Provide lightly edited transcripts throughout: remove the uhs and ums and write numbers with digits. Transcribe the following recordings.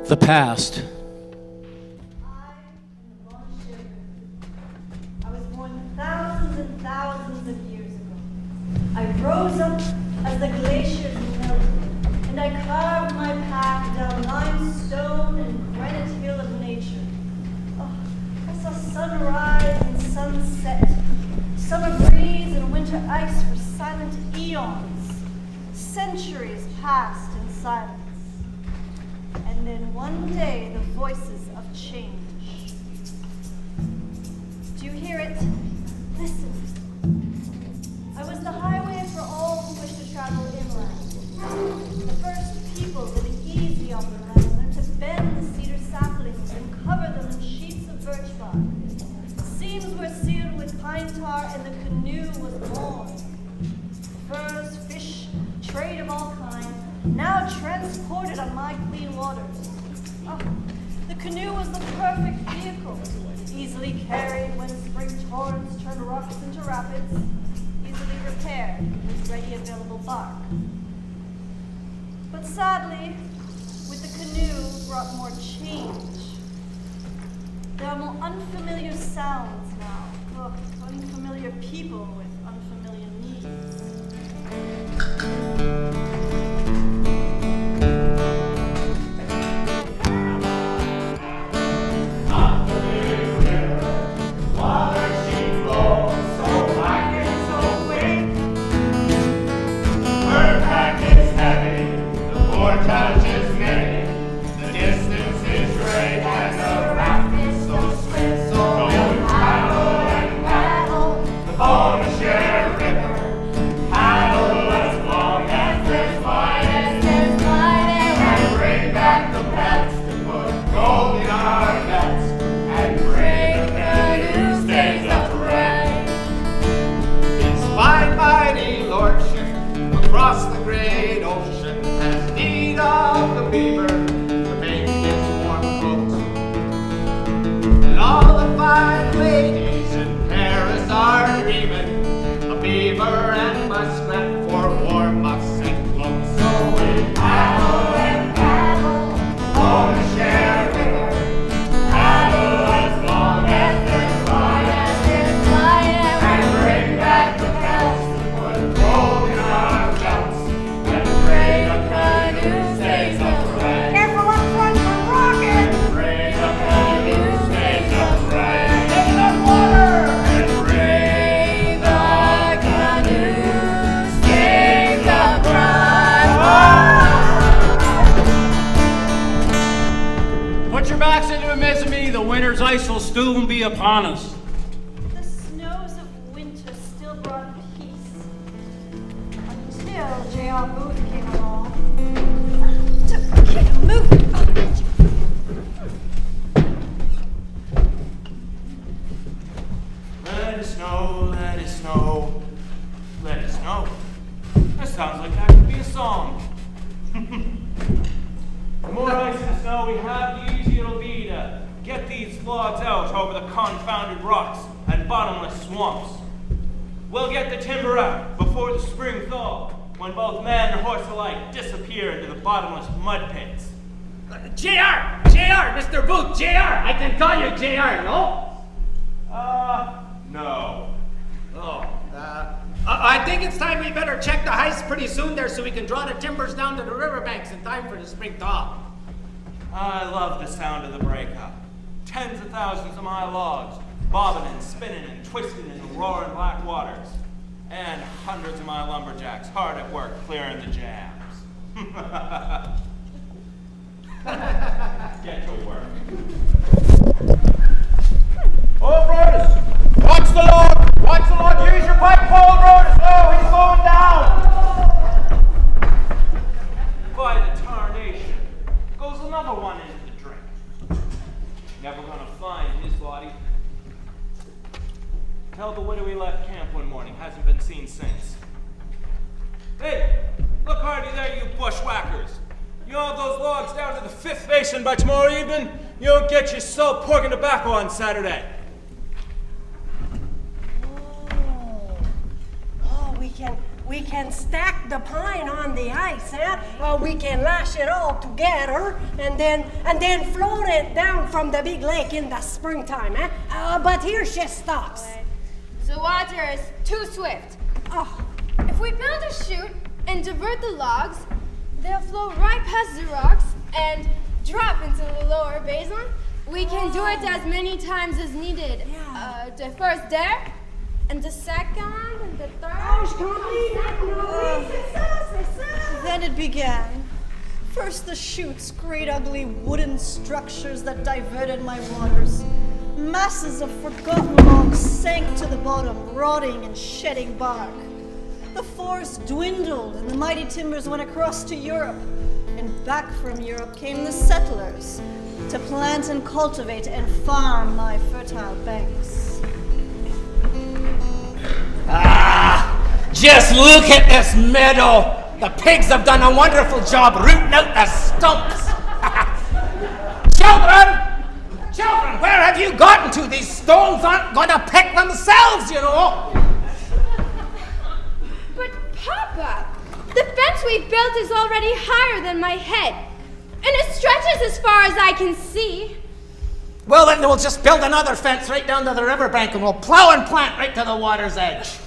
The past. I am Bonnechere River. I was born thousands and thousands of years ago. I rose up as the glaciers melted, and I carved my path down limestone and granite hill of nature. Oh, I saw sunrise and sunset, summer breeze and winter ice for silent eons. Centuries passed in silence. And then one day, the voices of change. Do you hear it? Listen. I was the highway for all who wish to travel inland. The first people living easy on the land learned to bend the cedar saplings and cover them in sheets of birch bark. Seams were sealed with pine tar, and the canoe was born. Furs, fish, trade of all kinds, now transported on my clean waters. Oh, the canoe was the perfect vehicle, easily carried when spring torrents turned rocks into rapids, easily repaired with ready available bark. But sadly, with the canoe brought more change. There are more unfamiliar sounds now, unfamiliar people with unfamiliar needs. Bonnechere River, paddle as long as there's light, and bring back the pets to put gold in our bets, and bring the canoe stays upright. His fine mighty lordship across the great ocean has need of the beaver to make his warm coat, and all the fine ladies in Paris are dreaming a beaver and muskrat for warm muffs and cloaks. So we paddle and paddle, Bonnechere River, paddle as long as there's light, and bring back the bells to put gold in our belts, and pray the canoe stays upright. Careful up front for rocking! And pray the canoe stays upright. Take the water! Put your backs into it, Miss me. The winter's ice will soon be upon us. The snows of winter still brought peace, until J.R. Booth came along. Can't move. Let it snow, let it snow, let it snow. That sounds like that could be a song. The more ice and snow we have, the easier it'll be to get these logs out over the confounded rocks and bottomless swamps. We'll get the timber out before the spring thaw, when both man and horse alike disappear into the bottomless mud pits. JR, Mr. Booth, JR, I can call you JR, no? No. Oh, I think it's time we better check the heights pretty soon there so we can draw the timbers down to the riverbanks in time for the spring thaw. I love the sound of the breakup. Tens of thousands of my logs, bobbing and spinning and twisting in the roaring black waters. And hundreds of my lumberjacks hard at work clearing the jams. Get to work. Oh, Brutus! Watch the log! Watch the log! Use your pipe pole, Brutus! Oh, he's going down! By the tarnation, goes another one into the drink. Never gonna find his body. Tell the widow he left camp one morning, hasn't been seen since. Hey, look hardy there, you bushwhackers. You haul those logs down to the 5th Basin by tomorrow evening, you don't get your salt pork and tobacco on Saturday. Oh, we can stack the pine on the ice, we can lash it all together and then float it down from the big lake in the springtime, but here she stops. The water is too swift. Oh, If we build a chute and divert the logs, they'll flow right past the rocks and drop into the lower basin. We can do it as many times as needed. The first there, and the second, and the third. Then it began. First the chutes, great ugly wooden structures that diverted my waters. Masses of forgotten logs sank to the bottom, rotting and shedding bark. The forest dwindled and the mighty timbers went across to Europe. And back from Europe came the settlers to plant and cultivate and farm my fertile banks. Just look at this meadow. The pigs have done a wonderful job rooting out the stumps. Children, where have you gotten to? These stones aren't going to pick themselves, you know. But Papa, the fence we've built is already higher than my head, and it stretches as far as I can see. Well, then we'll just build another fence right down to the riverbank and we'll plow and plant right to the water's edge.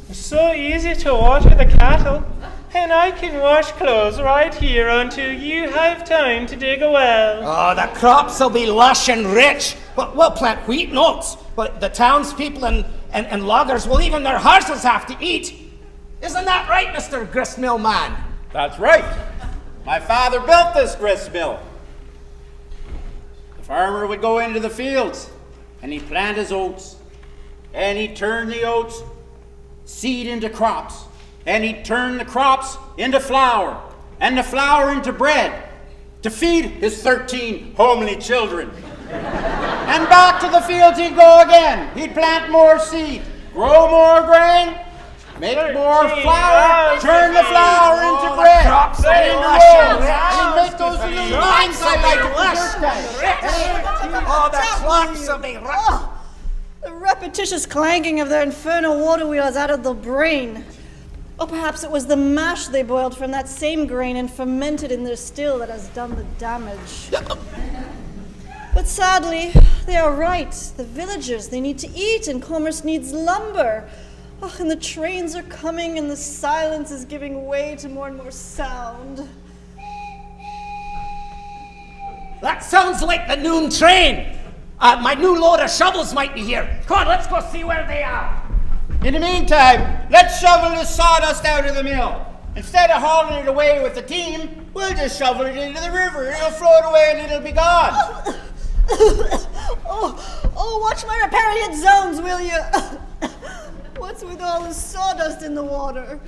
It's so easy to water the cattle, and I can wash clothes right here until you have time to dig a well. Oh, the crops will be lush and rich. We'll plant wheat and oats, but the townspeople and loggers will even their horses have to eat. Isn't that right, Mr. Gristmill man? That's right. My father built this grist mill. The farmer would go into the fields and he'd plant his oats, and he'd turn the oats seed into crops, and he'd turn the crops into flour, and the flour into bread to feed his 13 homely children. And back to the fields he'd go again. He'd plant more seed, grow more grain, make more flour, turn the flour into bread, and into rolls, and he'd make those little lines I like. Oh, the crops will be rich. The repetitious clanking of their infernal water wheels out of the brain. Or perhaps it was the mash they boiled from that same grain and fermented in their still that has done the damage. But sadly, they are right. The villagers, they need to eat, and commerce needs lumber. Oh, and the trains are coming, and the silence is giving way to more and more sound. That sounds like the noon train. My new load of shovels might be here. Come on, let's go see where they are. In the meantime, let's shovel the sawdust out of the mill. Instead of hauling it away with the team, we'll just shovel it into the river. It'll float away and it'll be gone. Watch my riparian zones, will you? What's with all the sawdust in the water?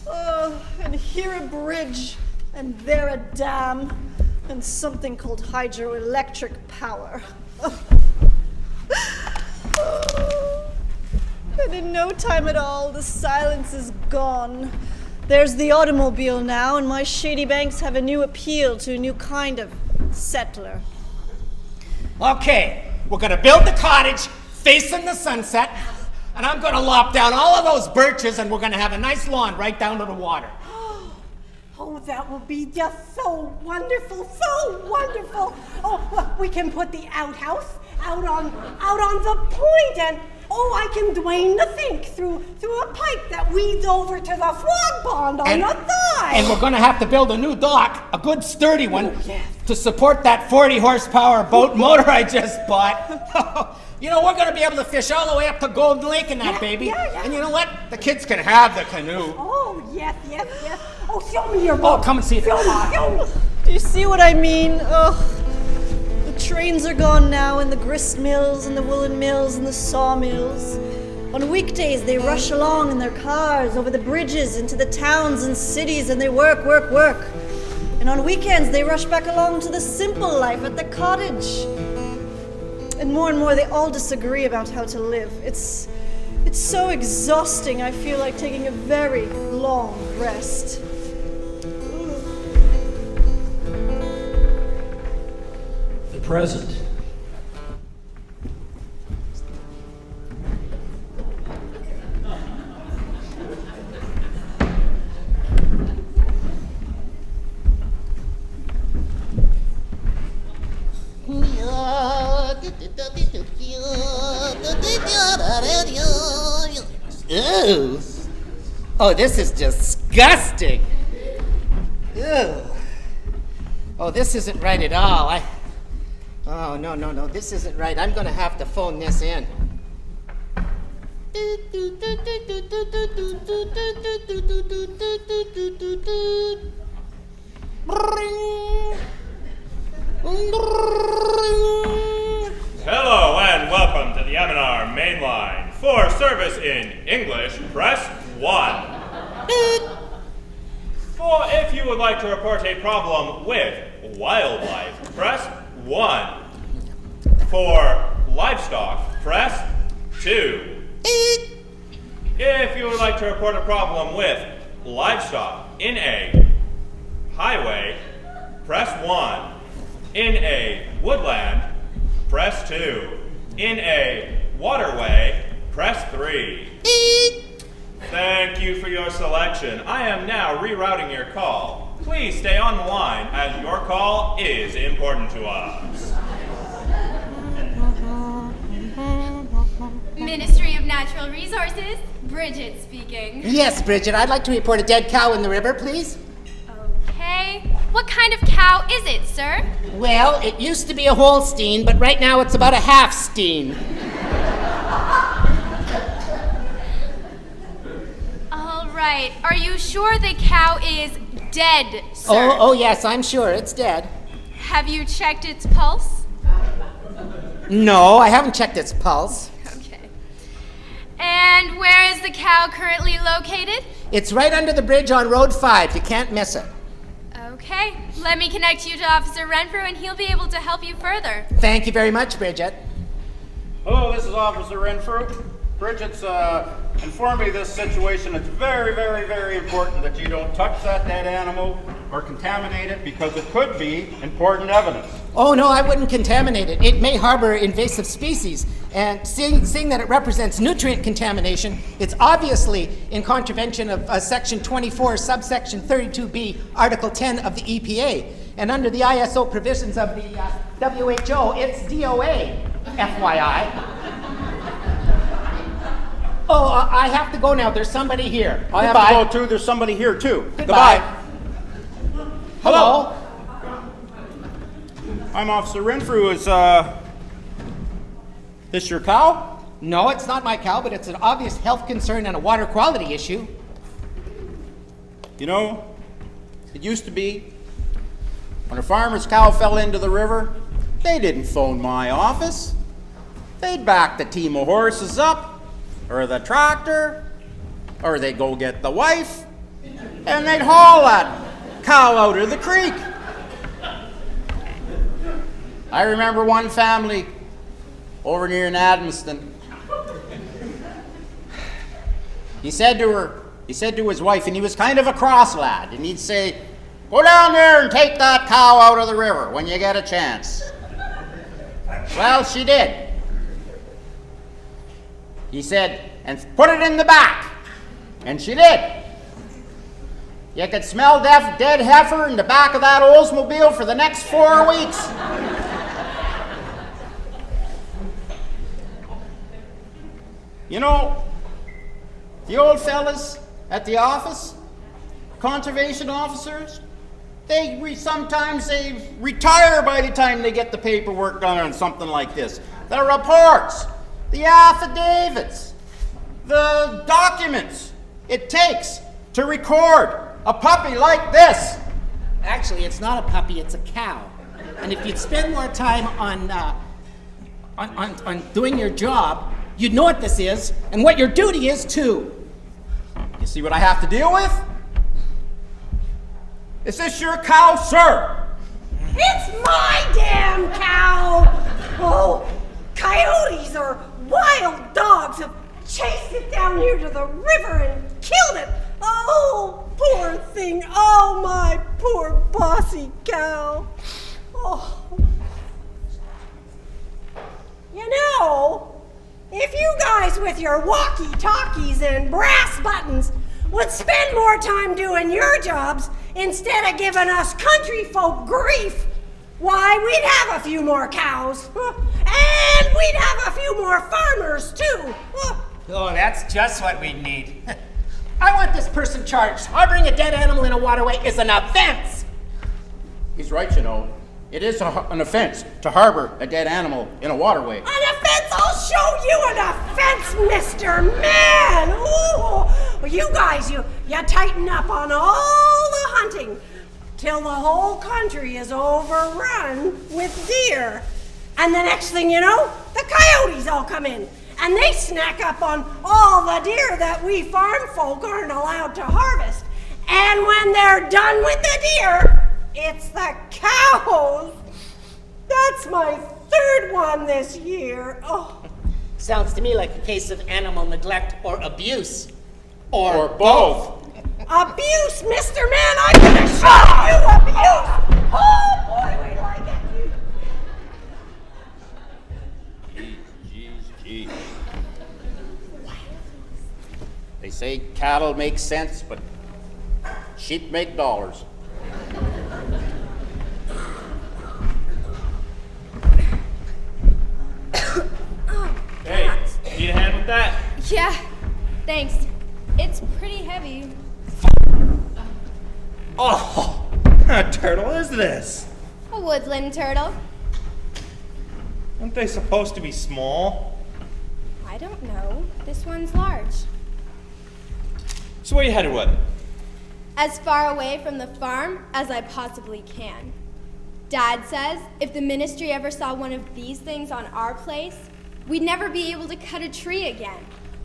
Oh, and here a bridge, and there a dam, and something called hydroelectric power. And in no time at all, the silence is gone. There's the automobile now, and my shady banks have a new appeal to a new kind of settler. Okay, we're gonna build the cottage facing the sunset, and I'm gonna lop down all of those birches, and we're gonna have a nice lawn right down to the water. Oh, that will be just so wonderful, so wonderful. Oh, we can put the outhouse out on the point, and I can drain the sink through a pipe that leads over to the frog pond on the side. And we're gonna have to build a new dock, a good sturdy one, to support that 40 horsepower boat motor I just bought. You know, we're gonna be able to fish all the way up to Golden Lake in that baby. Yeah. And you know what? The kids can have the canoe. Oh, yes. Oh, show me your boat. Oh, come and see it. Show me. Do you see what I mean? The trains are gone now, and the grist mills, and the woolen mills, and the sawmills. On weekdays, they rush along in their cars over the bridges into the towns and cities, and they work. And on weekends, they rush back along to the simple life at the cottage. And more, they all disagree about how to live. It's so exhausting, I feel like taking a very long rest. The present. Ew. Oh, this is disgusting. Ew. Oh, this isn't right at all. Oh, no, this isn't right. I'm going to have to phone this in. Hello and welcome to the M&R main line. For service in English, press 1. For if you would like to report a problem with wildlife, press 1. For livestock, press 2. If you would like to report a problem with livestock in a highway, press 1. In a woodland, press 2. In a waterway, press 3. Thank you for your selection. I am now rerouting your call. Please stay on the line as your call is important to us. Ministry of Natural Resources, Bridget speaking. Yes, Bridget, I'd like to report a dead cow in the river, please. Okay. What kind of cow is it, sir? Well, it used to be a Holstein, but right now it's about a half-stein. All right. Are you sure the cow is dead, sir? Oh, yes, I'm sure it's dead. Have you checked its pulse? No, I haven't checked its pulse. Okay. And where is the cow currently located? It's right under the bridge on Road 5. You can't miss it. Okay. Let me connect you to Officer Renfrew and he'll be able to help you further. Thank you very much, Bridget. Hello, this is Officer Renfrew. Bridget's informed me of this situation. It's very, very, very important that you don't touch that dead animal or contaminate it because it could be important evidence. Oh, no, I wouldn't contaminate it. It may harbor invasive species. And seeing that it represents nutrient contamination, it's obviously in contravention of Section 24, subsection 32B, Article 10 of the EPA. And under the ISO provisions of the WHO, it's DOA, FYI. Oh, I have to go now. There's somebody here. I have to go too. There's somebody here too. Goodbye. Hello. I'm Officer Renfrew. Is this your cow? No, it's not my cow, but it's an obvious health concern and a water quality issue. You know, it used to be when a farmer's cow fell into the river, they didn't phone my office. They'd back the team of horses up, or the tractor, or they'd go get the wife, and they'd haul that cow out of the creek. I remember one family over near in Adamston. He said to his wife, and he was kind of a cross lad, and he'd say, "Go down there and take that cow out of the river when you get a chance." Well, she did. He said, "And put it in the back." And she did. You could smell dead heifer in the back of that Oldsmobile for the next 4 weeks. You know, the old fellas at the office, conservation officers, sometimes they retire by the time they get the paperwork done on something like this. The reports, the affidavits, the documents it takes to record a puppy like this. Actually, it's not a puppy, it's a cow. And if you'd spend more time on doing your job, you'd know what this is and what your duty is too. You see what I have to deal with? Is this your cow, sir? It's my damn cow! Oh, coyotes or wild dogs have chased it down here to the river and killed it. Oh, poor thing. Oh, my poor bossy cow. Oh. You know, if you guys with your walkie-talkies and brass buttons would spend more time doing your jobs instead of giving us country folk grief, why, we'd have a few more cows. And we'd have a few more farmers, too. Oh, that's just what we need. I want this person charged. Harboring a dead animal in a waterway is an offense. He's right, you know. It is an offense to harbor a dead animal in a waterway. An offense? I'll show you an offense, Mr. Man. Ooh, you guys, you tighten up on all the hunting till the whole country is overrun with deer. And the next thing you know, the coyotes all come in. And they snack up on all the deer that we farm folk aren't allowed to harvest. And when they're done with the deer, it's the cows. That's my third one this year. Oh. Sounds to me like a case of animal neglect or abuse. Or both. Abuse, Mr. Man, I can assure you abuse. Oh boy, we like it. Jeez. They say cattle make sense, but sheep make dollars. Hey, need a hand with that? Yeah, thanks. It's pretty heavy. Oh, what kind of turtle is this? A woodland turtle. Aren't they supposed to be small? I don't know. This one's large. So where you headed with it? As far away from the farm as I possibly can. Dad says if the ministry ever saw one of these things on our place, we'd never be able to cut a tree again,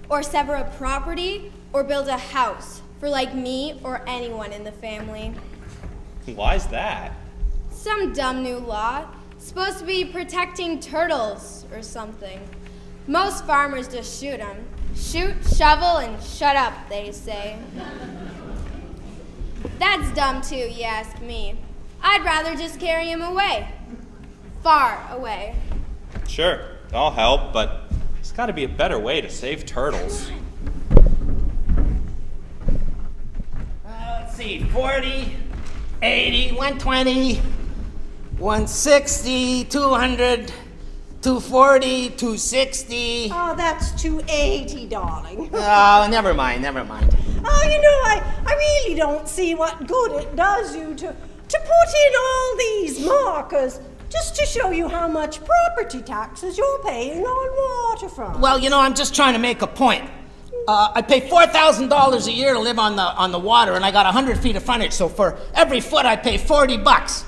or sever a property, or build a house for like me or anyone in the family. Why's that? Some dumb new law. Supposed to be protecting turtles or something. Most farmers just shoot them. Shoot, shovel, and shut up, they say. That's dumb too, you ask me. I'd rather just carry him away. Far away. Sure, I'll help, but there's got to be a better way to save turtles. Let's see, 40, 80, 120, 160, 200, 240, 260. Oh, that's 280, darling. Oh, never mind. Oh, you know, I really don't see what good it does you to put in all these markers just to show you how much property taxes you're paying on waterfront. Well, you know, I'm just trying to make a point. I pay $4,000 a year to live on the water, and I got 100 feet of frontage, so for every foot I pay $40.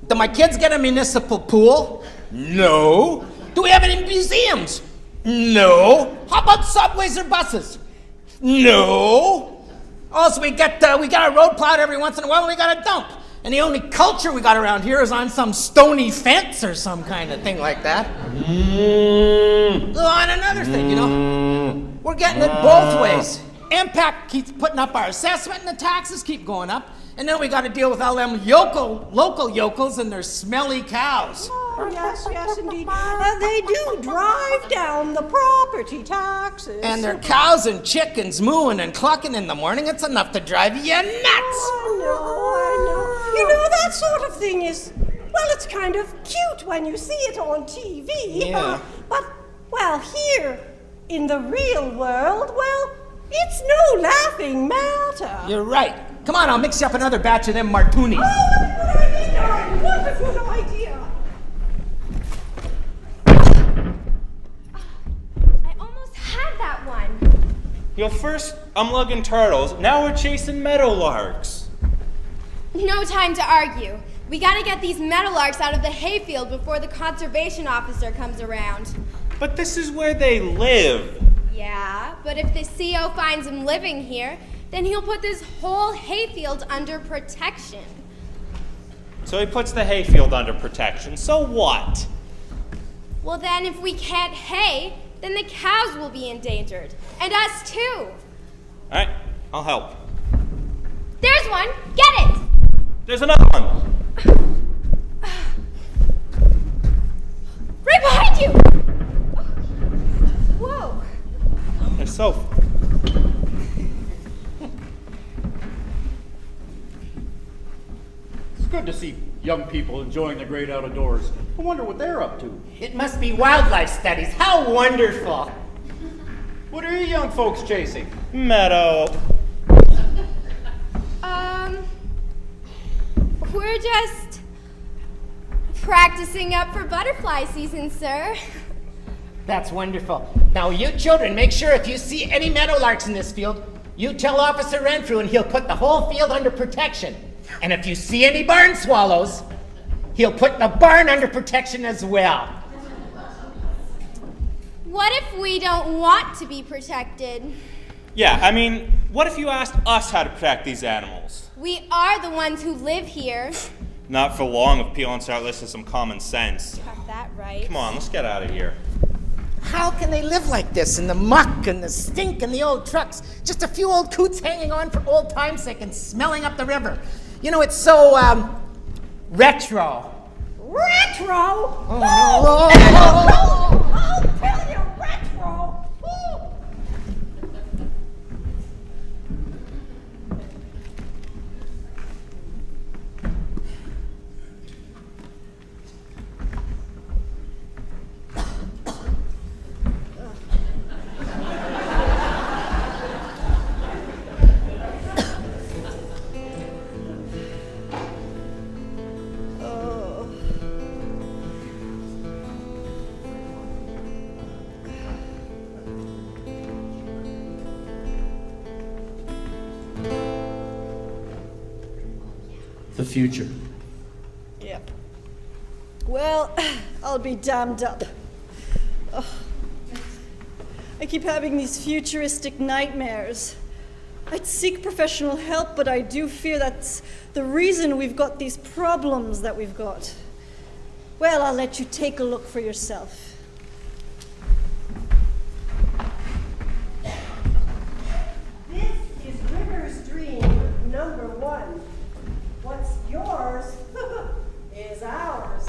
Do my kids get a municipal pool? No. Do we have any museums? No. How about subways or buses? No. Also, we got a road plowed every once in a while, and we got a dump. And the only culture we got around here is on some stony fence or some kind of thing like that. Oh, and another thing, you know, we're getting it both ways. Impact keeps putting up our assessment, and the taxes keep going up. And then we got to deal with all them local yokels and their smelly cows. Oh, yes, indeed. They do drive down the property taxes. And their cows and chickens mooing and clucking in the morning. It's enough to drive you nuts. I know. You know, that sort of thing is, well, it's kind of cute when you see it on TV. Yeah. But, well, here in the real world, well, it's no laughing matter. You're right. Come on, I'll mix you up another batch of them martinis. Oh, what a good idea, darling. What a good idea. I almost had that one. You know, first I'm lugging turtles, now we're chasing meadowlarks. No time to argue. We gotta get these meadowlarks out of the hayfield before the conservation officer comes around. But this is where they live. Yeah, but if the CO finds him living here, then he'll put this whole hayfield under protection. So he puts the hayfield under protection, so what? Well then, if we can't hay, then the cows will be endangered. And us too. Alright, I'll help. There's one! Get it! There's another one! Right behind you! Whoa. They're so... It's good to see Young people enjoying the great outdoors. I wonder what they're up to. It must be wildlife studies. How wonderful. What are you young folks chasing? Meadow. We're just practicing up for butterfly season, sir. That's wonderful. Now, you children, make sure if you see any meadowlarks in this field, you tell Officer Renfrew and he'll put the whole field under protection. And if you see any barn swallows, he'll put the barn under protection as well. What if we don't want to be protected? Yeah, I mean, what if you asked us how to protect these animals? We are the ones who live here. Not for long if people start listening to some common sense. Got that right. Come on, let's get out of here. How can they live like this in the muck and the stink and the old trucks? Just a few old coots hanging on for old time's sake and smelling up the river. You know, it's so, retro. Retro? Oh, I'll tell you, retro. The future. Yep. Well, I'll be damned up. Ugh. I keep having these futuristic nightmares. I'd seek professional help, but I do fear that's the reason we've got these problems that we've got. Well, I'll let you take a look for yourself. This is River's Dream #1. What's yours is ours.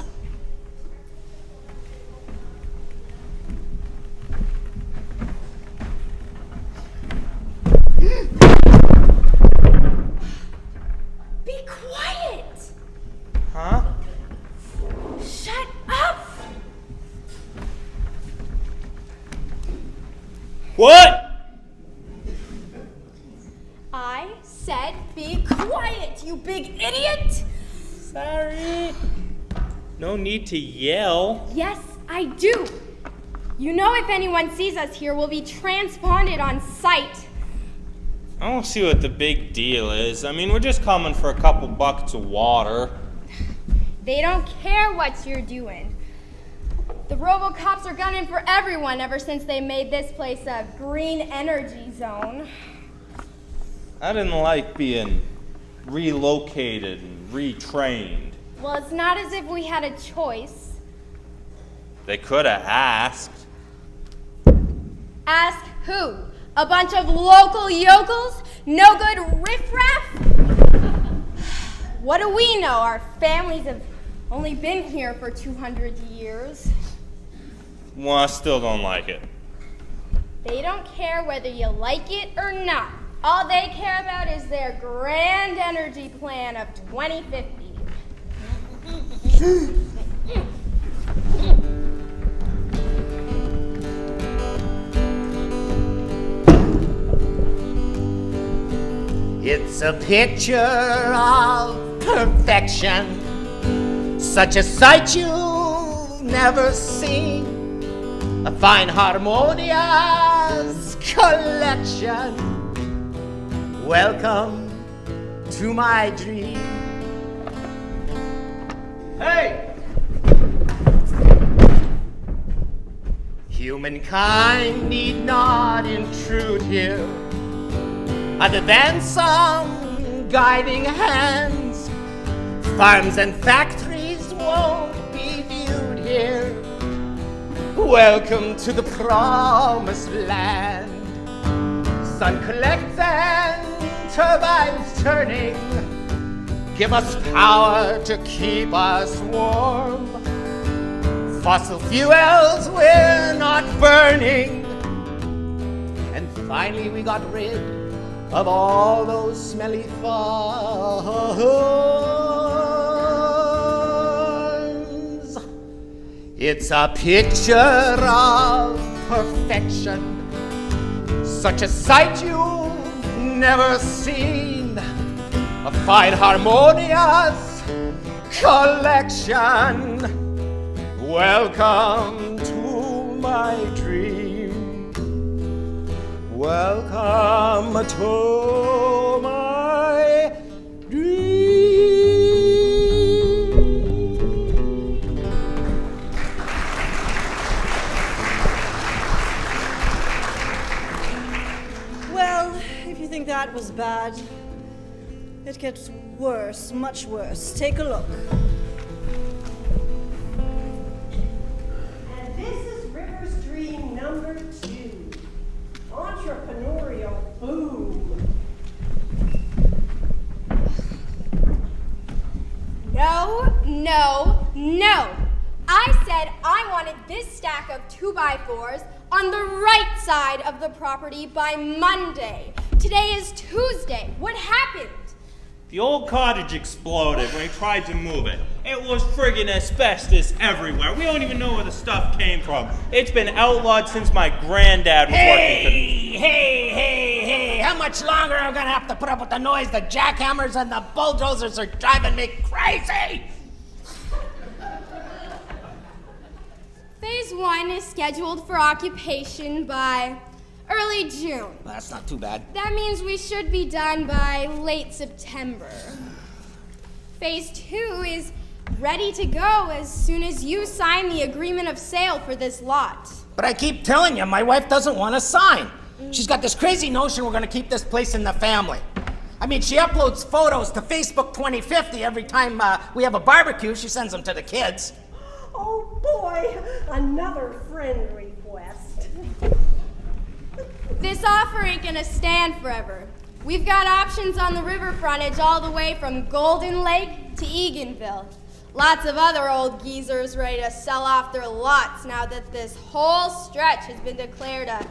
Be quiet! Huh? Shut up! What? I said be quiet, you big idiot! Sorry. No need to yell. Yes, I do. You know if anyone sees us here, we'll be transponded on sight. I don't see what the big deal is. I mean, we're just coming for a couple buckets of water. They don't care what you're doing. The RoboCops are gunning for everyone ever since they made this place a green energy zone. I didn't like being relocated and retrained. Well, it's not as if we had a choice. They could have asked. Ask who? A bunch of local yokels? No good riffraff? What do we know? Our families have only been here for 200 years. Well, I still don't like it. They don't care whether you like it or not. All they care about is their grand energy plan of 2050. It's a picture of perfection, such a sight you've never seen. A fine harmonious collection. Welcome to my dream. Hey! Humankind need not intrude here, other than some guiding hands. Farms and factories won't be viewed here. Welcome to the promised land. Sun collects and turbines turning give us power to keep us warm. Fossil fuels we're not burning. And finally we got rid of all those smelly farms. It's a picture of perfection, such a sight you've never seen. A fine harmonious collection. Welcome to my dream. Welcome to my dream. Well, if you think that was bad, it gets worse, much worse. Take a look. And this is River's dream number 2. Entrepreneurial boom. No, no, no. I said I wanted this stack of 2x4s on the right side of the property by Monday. Today is Tuesday. What happened? The old cottage exploded when we tried to move it. It was friggin' asbestos everywhere. We don't even know where the stuff came from. It's been outlawed since my granddad was working. Hey, how much longer am I gonna have to put up with the noise? The jackhammers and the bulldozers are driving me crazy! Phase 1 is scheduled for occupation by early June. That's not too bad. That means we should be done by late September. Phase 2 is ready to go as soon as you sign the agreement of sale for this lot. But I keep telling you, my wife doesn't want to sign. She's got this crazy notion we're gonna keep this place in the family. I mean, she uploads photos to Facebook 2050 every time we have a barbecue. She sends them to the kids. Oh boy, another friend request. This offer ain't gonna stand forever. We've got options on the river frontage all the way from Golden Lake to Eganville. Lots of other old geezers ready to sell off their lots now that this whole stretch has been declared a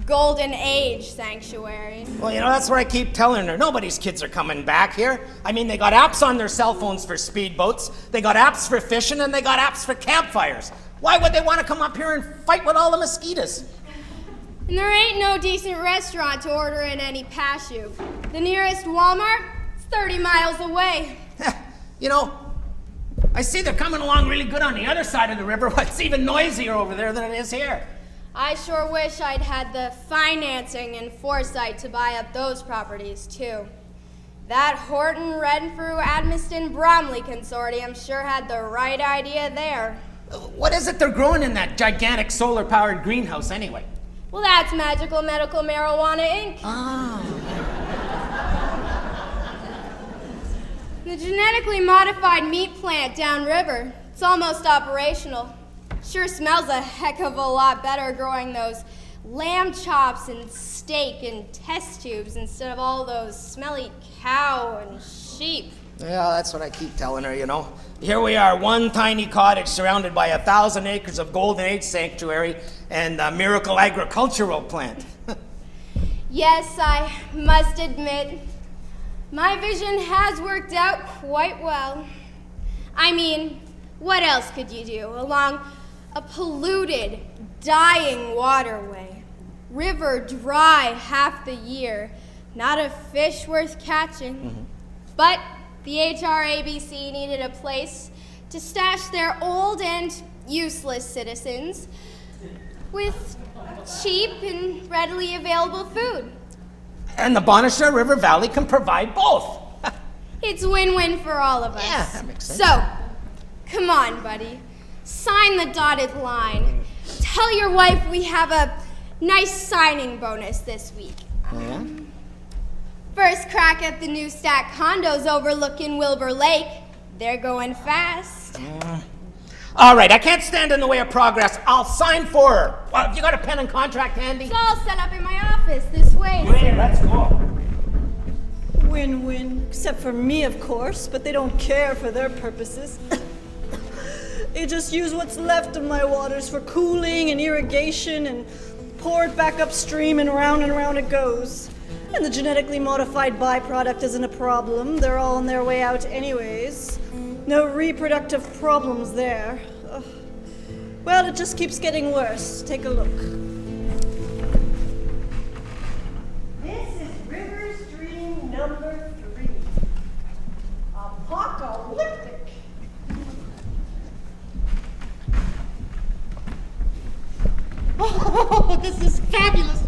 Golden Age sanctuary. Well, you know, that's what I keep telling her. Nobody's kids are coming back here. I mean, they got apps on their cell phones for speedboats, they got apps for fishing, and they got apps for campfires. Why would they want to come up here and fight with all the mosquitoes? And there ain't no decent restaurant to order in any Pashu. The nearest Walmart is 30 miles away. You know, I see they're coming along really good on the other side of the river. It's even noisier over there than it is here. I sure wish I'd had the financing and foresight to buy up those properties, too. That Horton, Renfrew, Admiston, Bromley consortium sure had the right idea there. What is it they're growing in that gigantic solar-powered greenhouse, anyway? Well, that's Magical Medical Marijuana, Inc. Ah. The genetically modified meat plant downriver. It's almost operational. Sure smells a heck of a lot better growing those lamb chops and steak in test tubes instead of all those smelly cow and sheep. Yeah, that's what I keep telling her, you know. Here we are, one tiny cottage surrounded by 1,000 acres of Golden Age sanctuary and a miracle agricultural plant. Yes, I must admit, my vision has worked out quite well. I mean, what else could you do along a polluted, dying waterway? River dry half the year, not a fish worth catching. Mm-hmm. But the HRABC needed a place to stash their old and useless citizens with cheap and readily available food. And the Bonnechere River Valley can provide both. It's win-win for all of us. Yeah, that makes sense. So, come on, buddy. Sign the dotted line. Tell your wife we have a nice signing bonus this week. Yeah? First crack at the new stack condos overlooking Wilbur Lake. They're going fast. All right, I can't stand in the way of progress. I'll sign for her. Well, you got a pen and contract handy? It's all set up in my office this way. Great, let's go. Win-win, except for me, of course, but they don't care for their purposes. They just use what's left of my waters for cooling and irrigation and pour it back upstream and round it goes. And the genetically modified byproduct isn't a problem. They're all on their way out anyways. No reproductive problems there. Ugh. Well, it just keeps getting worse. Take a look. This is river stream number 3. Apocalyptic. Oh, this is fabulous.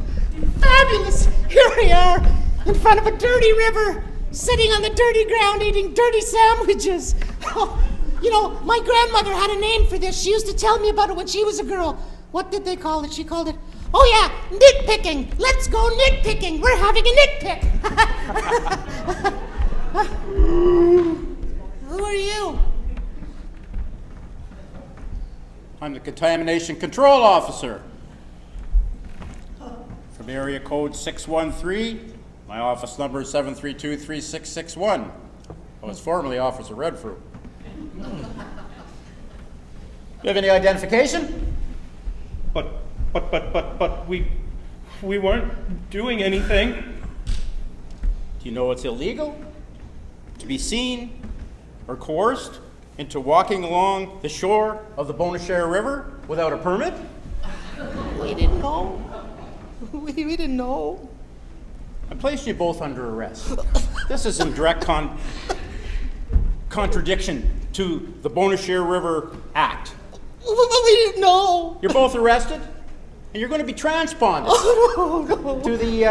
Fabulous. Here we are in front of a dirty river, sitting on the dirty ground eating dirty sandwiches. Oh, you know, my grandmother had a name for this. She used to tell me about it when she was a girl. What did they call it? She called it, oh yeah, nitpicking. Let's go nitpicking. We're having a nitpick. Who are you? I'm the Contamination Control Officer. From area code 613, my office number is 732-3661. I was formerly Officer Redfruit. You have any identification? But we weren't doing anything. Do you know it's illegal to be seen or coerced into walking along the shore of the Bonnechere River without a permit? We didn't know. We didn't know. I placed you both under arrest. This is in direct contradiction to the Bonnechere River Act. We didn't know. You're both arrested, and you're going to be transponded to the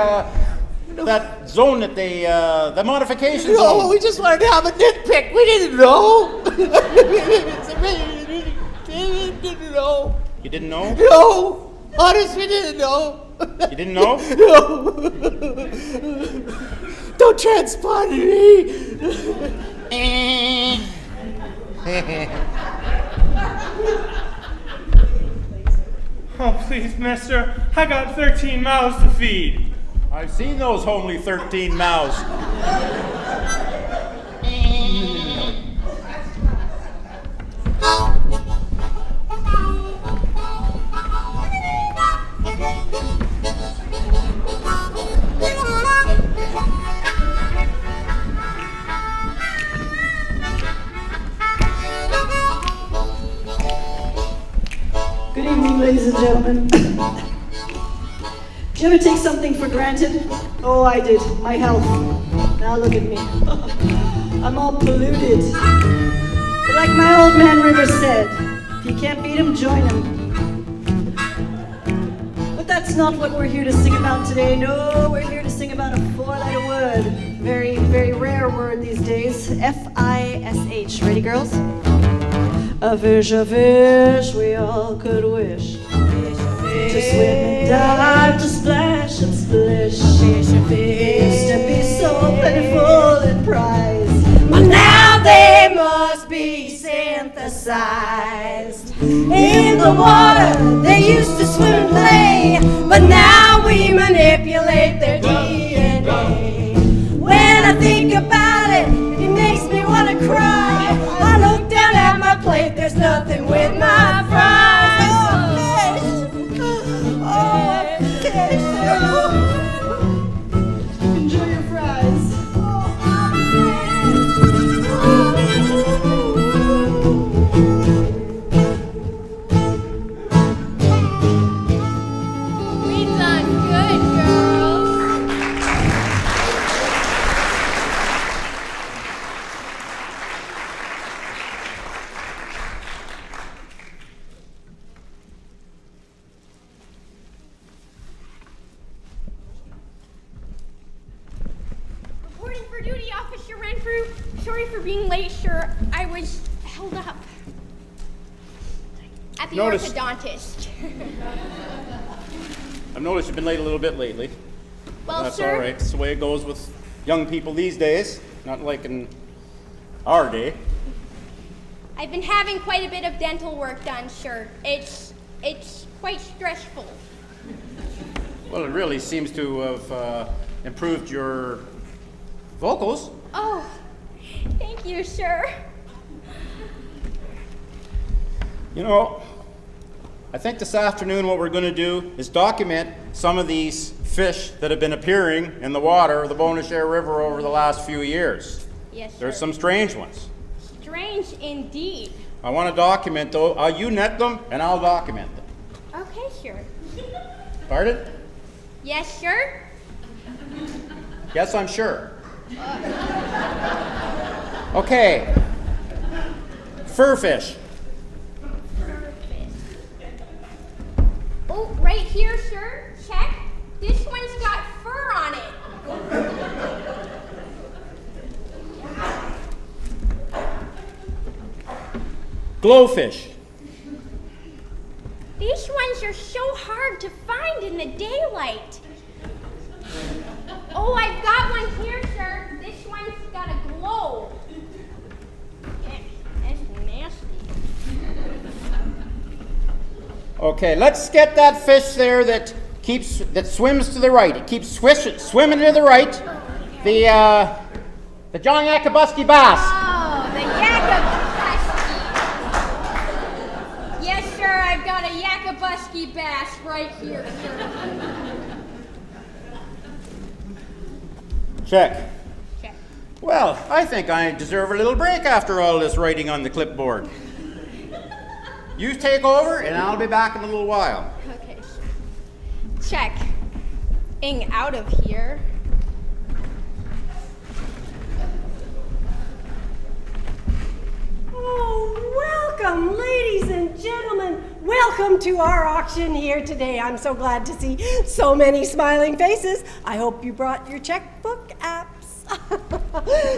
that zone that they the modification zone. No, we just wanted to have a nitpick. We didn't know. We didn't know. You didn't know? No. Honest, we didn't know. You didn't know? No. Don't transpond me. Oh, please, mister. I got 13 mouths to feed. I've seen those homely 13 mouths. Good evening, ladies and gentlemen. Do you ever take something for granted? Oh, I did. My health. Now look at me. I'm all polluted. But like my old man River said, if you can't beat him, join him. But that's not what we're here to sing about today. No, we're here to sing about a 4-letter word. Very, very rare word these days. F-I-S-H. Ready, girls? A fish, we all could wish. To swim and dive, to splash and splish. They used to be so plentiful in prize, but now they must be synthesized. In the water they used to swim and play, but now we manipulate their DNA. When I think about it, it makes me want to cry. I look down at my plate, there's nothing with my fries. Enjoy your fries. We done good, girls. Reporting for duty, Officer Renfrew. Sorry for being late, sir. I was held up at the Noticed. orthodontist. I've noticed you've been late a little bit lately. Well, That's sir, all right. It's the way it goes with young people these days. Not like in our day. I've been having quite a bit of dental work done, sir. It's quite stressful. Well, it really seems to have improved your vocals. Oh, thank you, sir. You know, I think this afternoon what we're going to do is document some of these fish that have been appearing in the water of the Bonnechere River over the last few years. Yes, sir. There's some strange ones. Strange indeed. I want to document, though. You net them, and I'll document them. Okay, sure. Pardon? Yes, sure. Yes, I'm sure. Okay. Fur fish. Oh, right here, sure. Check. This one's got fur on it. Glowfish. These ones are so hard to find in the daylight. Oh, I've got one here, sir. This one's got a glow. That's nasty. Okay, let's get that fish there that swims to the right. It keeps swimming to the right. The John Yakabuski bass. Oh, the Yakabuski. Yes, sir, I've got a Yakabuski bass right here, sir. Check. Check. Well, I think I deserve a little break after all this writing on the clipboard. You take over, and I'll be back in a little while. Okay, sure. Check-ing out of here. Oh, welcome, ladies and gentlemen. Welcome to our auction here today. I'm so glad to see so many smiling faces. I hope you brought your checkbook apps.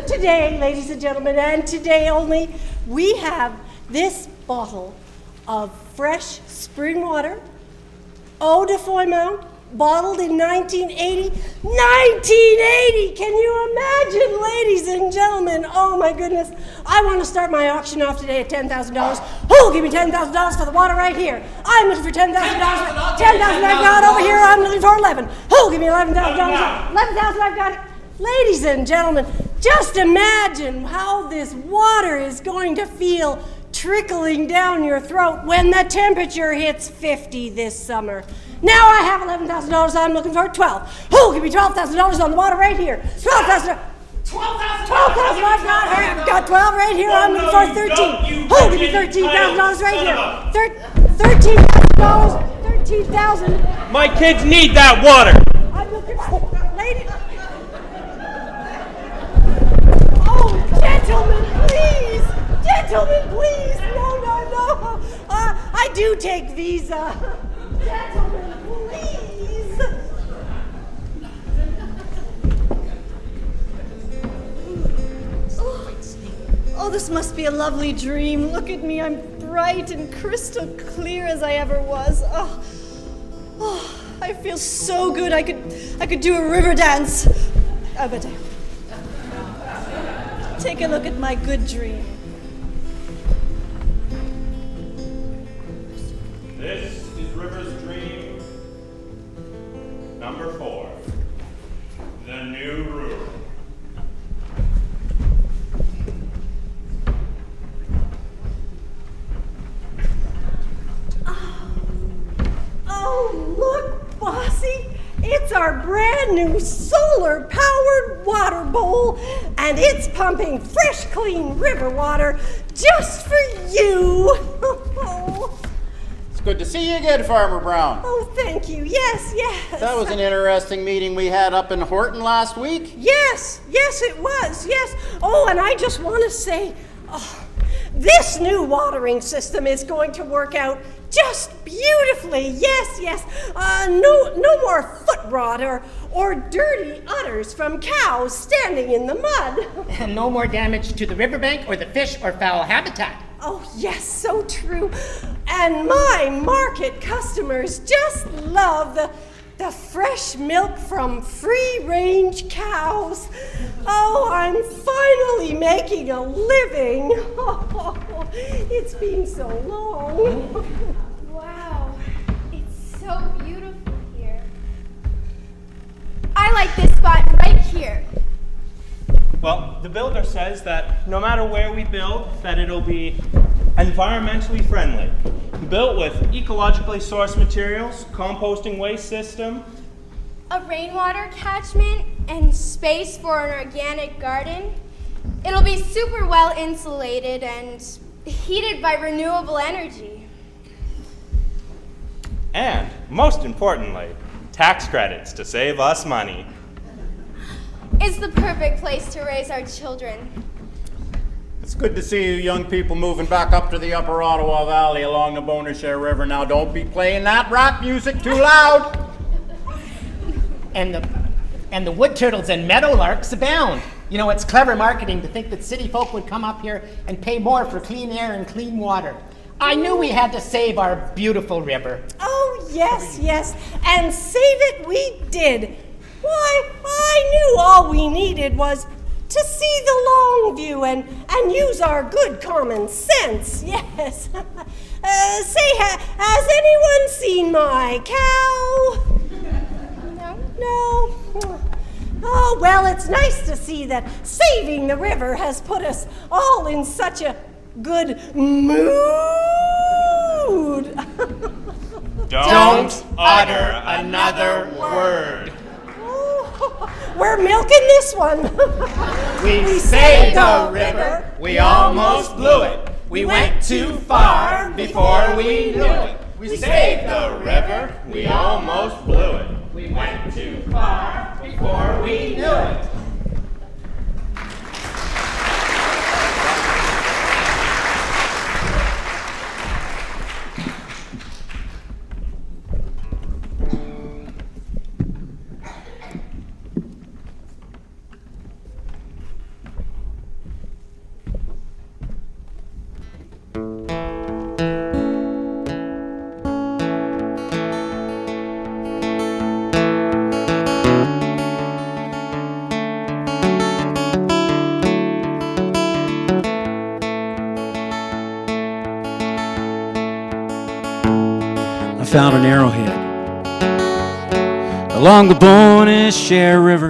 Today, ladies and gentlemen, and today only, we have this bottle of fresh spring water, eau de foie, bottled in 1980. 1980! Can you imagine, ladies and gentlemen? Oh my goodness. I want to start my auction off today at $10,000. Who'll give me $10,000 for the water right here? I'm looking for $10,000. 10,000 I've got over here. I'm looking for 11. Who'll give me $11,000? 11,000 I've got. Ladies and gentlemen, just imagine how this water is going to feel trickling down your throat when the temperature hits 50 this summer. Now I have $11,000. I'm looking for 12. Who'll give me $12,000 on the water right here? 12,000. 12,000 I've got here. I've got 12 right here. I'm looking for 13. Who'll give me $13,000 right here? $13,000. 13,000. My kids need that water. I'm looking for lady. Oh, gentlemen, please. Gentlemen, please. No. I do take Visa. Gentlemen, please. Oh, this must be a lovely dream. Look at me. I'm bright and crystal clear as I ever was. Oh, I feel so good. I could do a river dance. Oh, but take a look at my good dream. This is River's dream number 4, the new room. Oh, look, Bossy. It's our brand new solar-powered water bowl, and it's pumping fresh, clean river water just for you. It's good to see you again, Farmer Brown. Oh, thank you. Yes. That was an interesting meeting we had up in Horton last week. Yes, it was. Yes. Oh, and I just want to say, this new watering system is going to work out just beautifully. Yes. No more foot rot or dirty udders from cows standing in the mud. And no more damage to the riverbank or the fish or fowl habitat. Oh, yes, so true. And my market customers just love the fresh milk from free-range cows. Oh, I'm finally making a living. Oh, it's been so long. Wow, it's so beautiful here. I like this spot right here. Well, the builder says that no matter where we build, that it'll be environmentally friendly. Built with ecologically sourced materials, composting waste system, A rainwater catchment and space for an organic garden. It'll be super well insulated and heated by renewable energy. And, most importantly, tax credits to save us money. It's the perfect place to raise our children. It's good to see you young people moving back up to the upper Ottawa Valley along the Bonnechere River. Now don't be playing that rock music too loud. And the wood turtles and meadowlarks abound. You know, it's clever marketing to think that city folk would come up here and pay more for clean air and clean water. I knew we had to save our beautiful river. Oh, yes, yes, and save it we did. Why, I knew all we needed was to see the long view and use our good common sense, yes. Has anyone seen my cow? No? Oh, well, it's nice to see that saving the river has put us all in such a good mood. Don't utter another word. We're milking this one. We saved the river, we almost blew it. We went too far before we knew it. We saved the river, we almost blew it. We went too far before we knew it. Found an arrowhead along the Bonnechere River,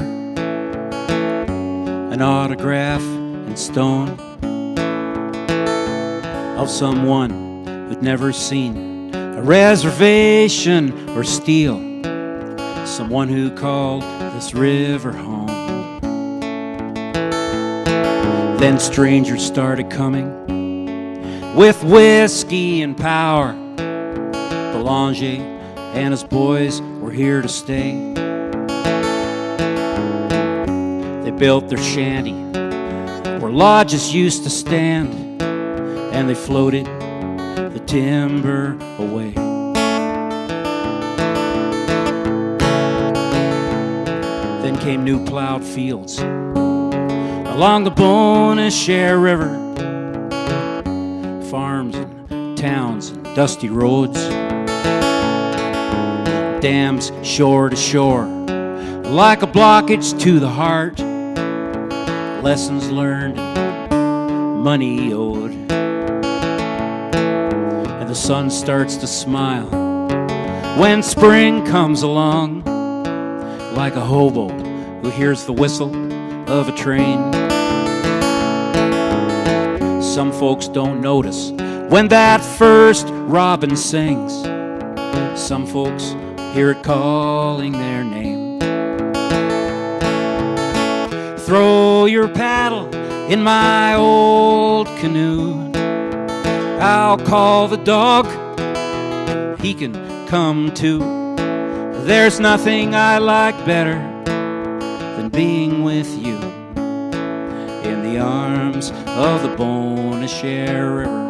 an autograph in stone of someone who'd never seen a reservation or steel, someone who called this river home. Then strangers started coming with whiskey and power. Bonnechere and his boys were here to stay. They built their shanty where lodges used to stand, and they floated the timber away. Then came new plowed fields along the Bonnechere River, farms and towns and dusty roads, dams shore to shore, like a blockage to the heart, lessons learned, money owed. And the sun starts to smile when spring comes along, like a hobo who hears the whistle of a train. Some folks don't notice when that first robin sings. Some folks hear it calling their name. Throw your paddle in my old canoe. I'll call the dog, he can come too. There's nothing I like better than being with you in the arms of the Bonnechere River.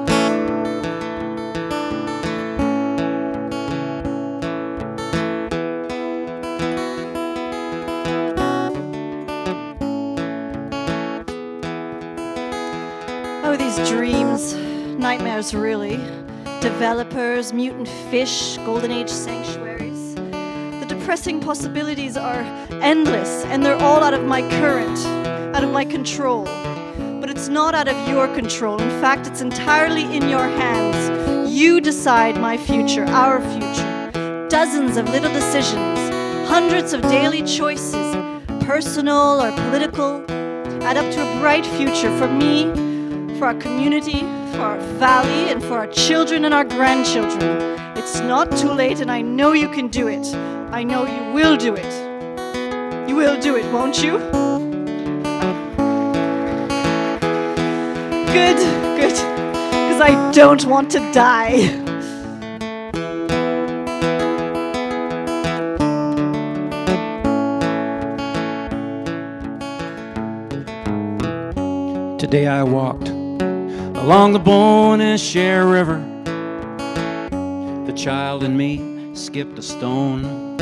Nightmares, really. Developers, mutant fish, golden age sanctuaries. The depressing possibilities are endless, and they're all out of my current, out of my control. But it's not out of your control. In fact, it's entirely in your hands. You decide my future, our future. Dozens of little decisions, hundreds of daily choices, personal or political, add up to a bright future for me, for our community, for our valley, and for our children and our grandchildren. It's not too late, and I know you can do it. I know you will do it. You will do it, won't you? Good, because I don't want to die. Today I walked along the Bonnechere River. The child in me skipped a stone.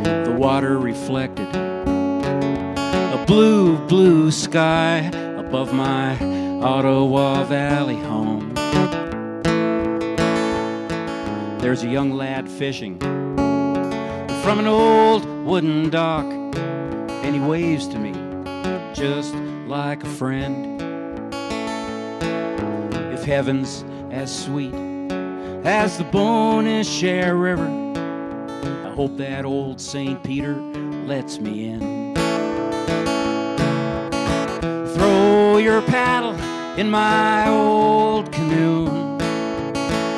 The water reflected a blue, blue sky above my Ottawa Valley home. There's a young lad fishing from an old wooden dock, and he waves to me just like a friend. If heaven's as sweet as the Bonnechere River, I hope that old St. Peter lets me in. Throw your paddle in my old canoe.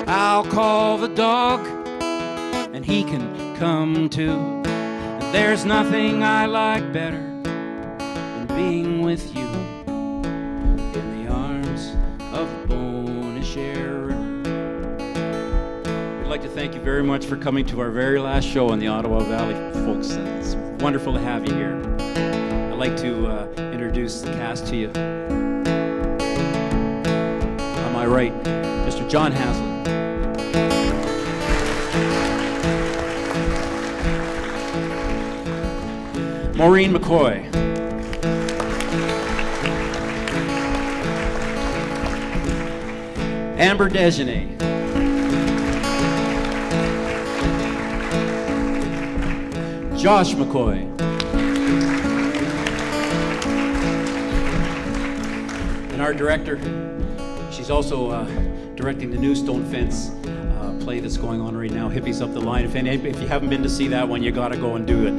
I'll call the dog and he can come too. There's nothing I like better than being with you in the arms of the Bonnechere River. We'd like to thank you very much for coming to our very last show in the Ottawa Valley, folks. It's wonderful to have you here. I'd like to introduce the cast to you. On my right, Mr. John Haslett. Maureen McCoy. Amber Dejanay. Josh McCoy. And our director, she's also directing the new Stone Fence play that's going on right now, Hippies Up the Line. If you haven't been to see that one, you gotta go and do it.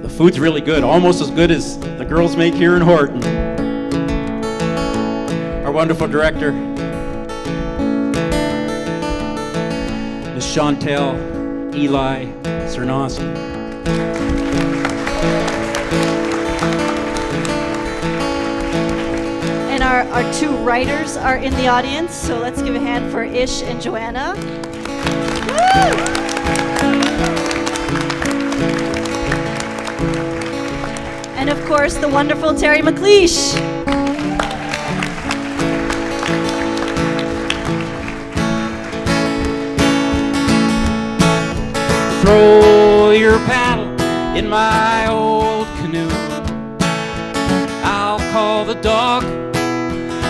The food's really good, almost as good as the girls make here in Horton. Our wonderful director, Ms. Chantel Eli Cernowski. And our two writers are in the audience, so let's give a hand for Ish and Joanna. Woo! And of course, the wonderful Terry McLeish. Throw your paddle in my old canoe. I'll call the dog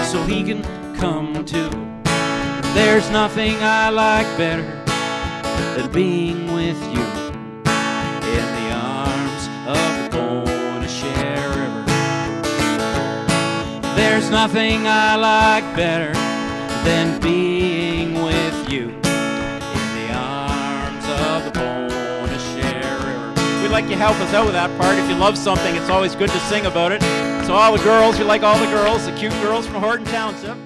so he can come too. There's nothing I like better than being with you in the arms of the Bonnechere River. There's nothing I like better than being with you in the arms of the Bonnechere River. We'd like you to help us out with that part. If you love something, it's always good to sing about it. So all the girls, you like all the girls, the cute girls from Horton Township.